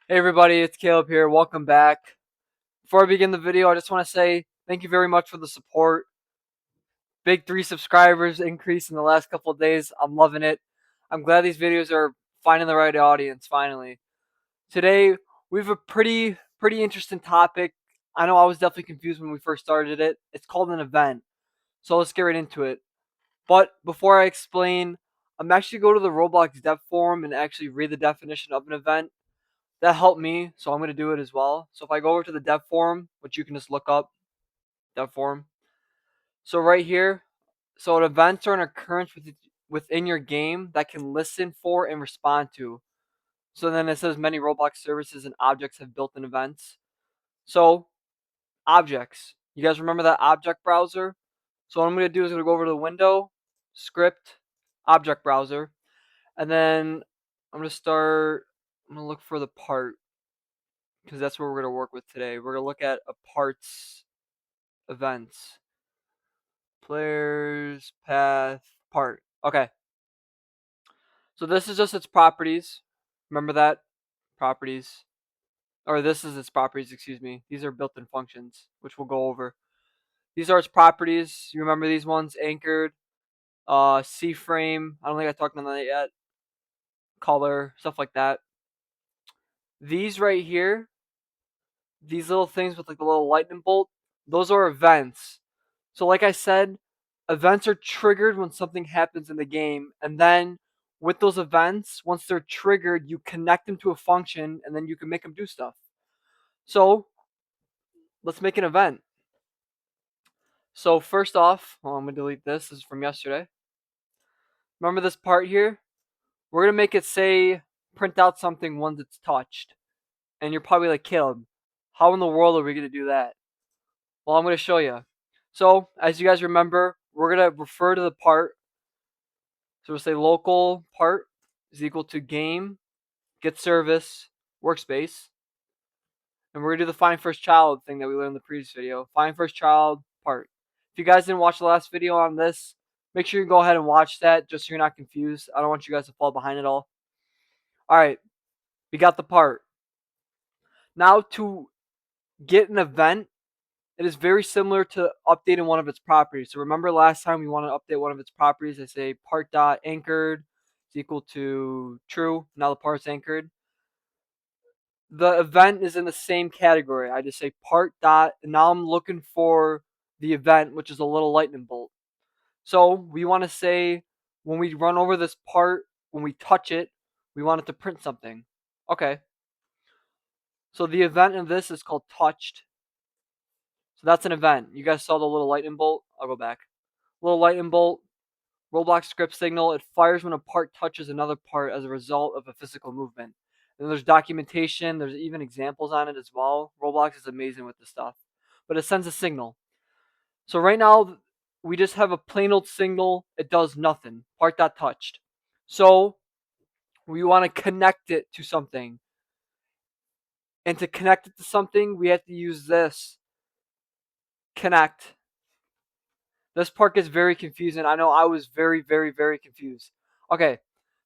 Hey everybody, it's Caleb here. Welcome back. Before I begin the video, I just want to say thank you very much for the support. Big 3 subscribers increase in the last couple of days. I'm loving it. I'm glad these videos are finding the right audience finally. Today, we have a pretty interesting topic. I know I was definitely confused when we first started it. It's called an event. So let's get right into it. But before I explain, I'm actually going to the Roblox dev forum and actually read the definition of an event. That helped me, so I'm going to do it as well. So if I go over to the dev forum, which you can just look up, dev forum. So right here, so an events are an occurrence within your game that can listen for and respond to. So then it says many Roblox services and objects have built-in events. So objects. You guys remember that object browser? So what I'm going to do is I'm going to go over to the window, script, object browser, and then I'm going to look for the part, because that's what we're going to work with today. We're going to look at a parts events. Players, path, part. Okay. So this is just its properties. Remember that? Properties. Or this is its properties, excuse me. These are built-in functions, which we'll go over. These are its properties. You remember these ones? Anchored, C-frame. I don't think I talked about that yet. Color, stuff like that. These right here, these little things with like the little lightning bolt, those are events. So like I said, events are triggered when something happens in the game, and then with those events, once they're triggered, you connect them to a function, and then you can make them do stuff. So let's make an event. So first off, well, I'm gonna delete this. This is from yesterday. Remember this part here? We're gonna make it say print out something once it's touched. And you're probably like, Caleb, how in the world are we gonna do that? Well, I'm gonna show you. So as you guys remember, we're gonna refer to the part. So we'll say local part is equal to game get service workspace, and we're gonna do the find first child thing that we learned in the previous video. Find first child part. If you guys didn't watch the last video on this, make sure you go ahead and watch that just so you're not confused. I don't want you guys to fall behind at all. All right, we got the part. Now to get an event, it is very similar to updating one of its properties. So remember last time we want to update one of its properties. I say part dot anchored is equal to true. Now the part's anchored. The event is in the same category. I just say part dot, and now I'm looking for the event, which is a little lightning bolt. So we want to say when we run over this part, when we touch it, we want it to print something. Okay. So the event in this is called touched. So that's an event. You guys saw the little lightning bolt? I'll go back. Little lightning bolt, Roblox script signal. It fires when a part touches another part as a result of a physical movement. And there's documentation. There's even examples on it as well. Roblox is amazing with this stuff. But it sends a signal. So right now, we just have a plain old signal. It does nothing. Part dot touched. So we want to connect it to something. And to connect it to something, we have to use this connect. This part gets very confusing. I know I was very confused. Okay,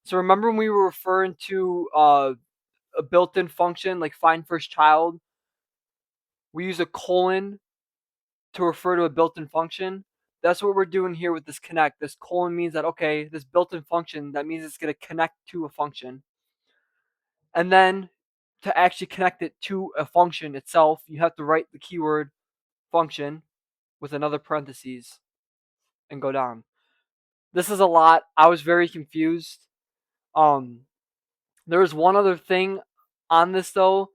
so remember when we were referring to a built-in function like find first child? We use a colon to refer to a built-in function. That's what we're doing here with this connect. This colon means that, okay, this built-in function, that means it's going to connect to a function. And then to actually connect it to a function itself, you have to write the keyword function with another parentheses and go down. This is a lot. I was very confused. There was one other thing on this though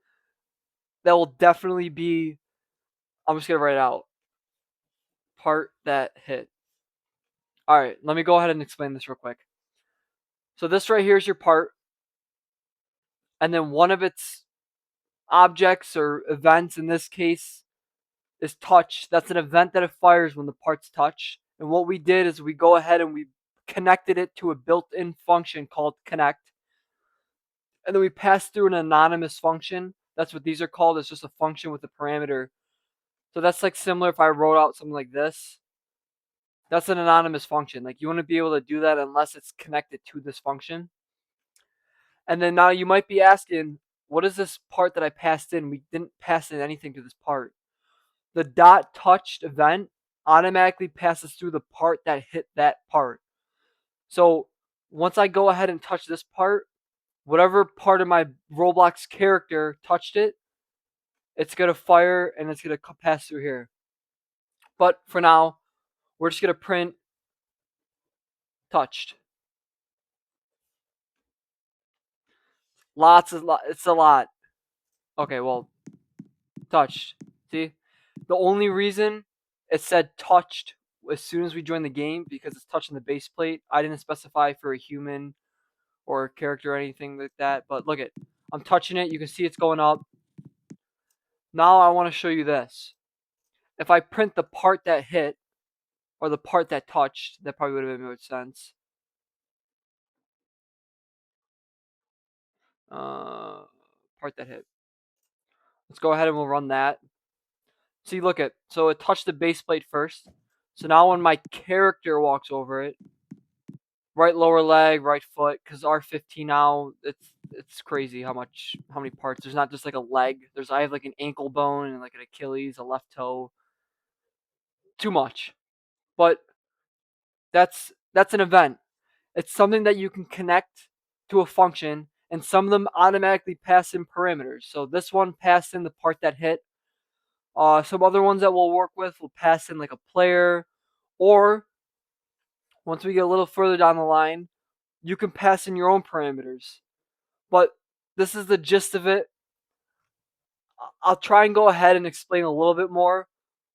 that will definitely be. I'm just gonna write it out. Part that hit. All right, let me go ahead and explain this real quick. So this right here is your part, and then one of its objects or events in this case is touch. That's an event that it fires when the parts touch. And what we did is we go ahead and we connected it to a built-in function called connect. And then we pass through an anonymous function. That's what these are called. It's just a function with a parameter. So that's like similar if I wrote out something like this. That's an anonymous function. Like you want to be able to do that unless it's connected to this function. And then now you might be asking, what is this part that I passed in? We didn't pass in anything to this part. The dot touched event automatically passes through the part that hit that part. So once I go ahead and touch this part, whatever part of my Roblox character touched it, it's going to fire and it's going to pass through here. But for now, we're just going to print touched. It's a lot. Okay, well, touched. See? The only reason it said touched as soon as we joined the game because it's touching the base plate. I didn't specify for a human or a character or anything like that. But look it. I'm touching it. You can see it's going up. Now I want to show you this. If I print the part that hit or the part that touched, that probably would have made more sense. Part that hit. Let's go ahead and we'll run that. See, look it. So it touched the base plate first. So now when my character walks over it, right lower leg, right foot, because R15 now, it's crazy how many parts. There's not just like a leg. I have like an ankle bone and like an Achilles, a left toe. Too much. But that's an event. It's something that you can connect to a function, and some of them automatically pass in parameters. So this one passed in the part that hit. Some other ones that we'll work with will pass in like a player, or once we get a little further down the line, you can pass in your own parameters. But this is the gist of it. I'll try and go ahead and explain a little bit more,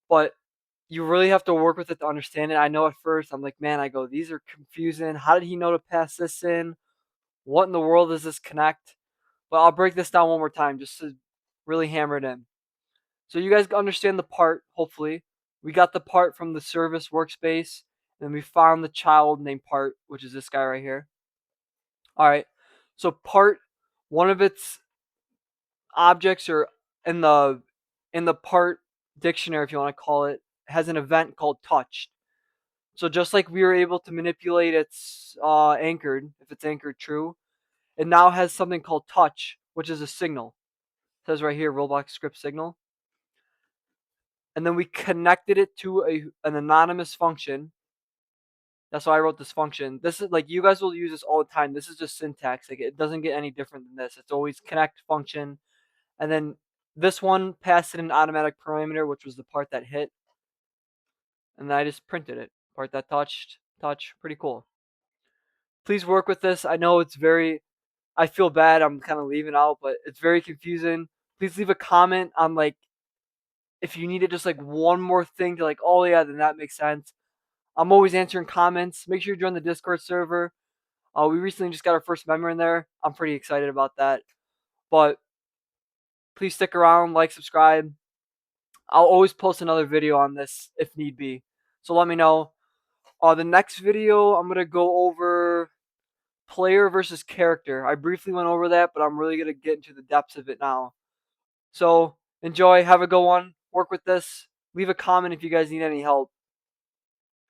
but you really have to work with it to understand it. I know at first I'm like, man, these are confusing. How did he know to pass this in? What in the world does this connect? But I'll break this down one more time just to really hammer it in. So you guys understand the part, hopefully. We got the part from the service workspace, and then we found the child named part, which is this guy right here. All right. So part, one of its objects or in the part dictionary, if you want to call it, has an event called touched. So just like we were able to manipulate its anchored, if it's anchored true, it now has something called touch, which is a signal. It says right here, Roblox script signal. And then we connected it to an anonymous function. That's why I wrote this function. This is like, you guys will use this all the time. This is just syntax. Like, it doesn't get any different than this. It's always connect function. And then this one passed in an automatic parameter, which was the part that hit. And then I just printed it. Part that touch, pretty cool. Please work with this. I know I feel bad. I'm kind of leaving out, but it's very confusing. Please leave a comment on like, if you needed just like one more thing to like, oh yeah, then that makes sense. I'm always answering comments. Make sure you join the Discord server. We recently just got our first member in there. I'm pretty excited about that. But please stick around, like, subscribe. I'll always post another video on this if need be. So let me know. The next video, I'm going to go over player versus character. I briefly went over that, but I'm really going to get into the depths of it now. So enjoy. Have a good one. Work with this. Leave a comment if you guys need any help.